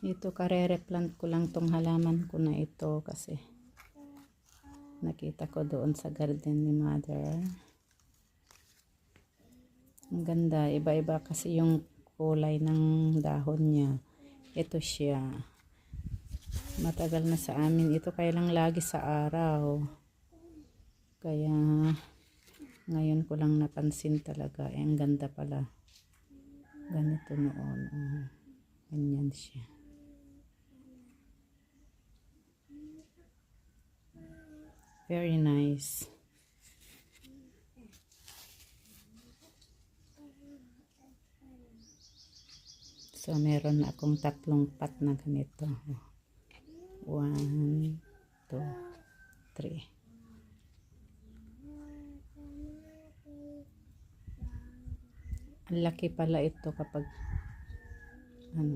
Ito kare-replant ko lang tong halaman ko na ito kasi nakita ko doon sa garden ni mother. Ang ganda, iba-iba kasi yung kulay ng dahon niya. Ito siya. Matagal na sa amin ito, kaya lang lagi sa araw. Kaya ngayon ko lang napansin talaga. Ang ganda pala. Ganito noon. Ganyan siya. Very nice. So, meron na akong 3 pot na ganito. 1, 2, 3. Ang laki pala ito kapag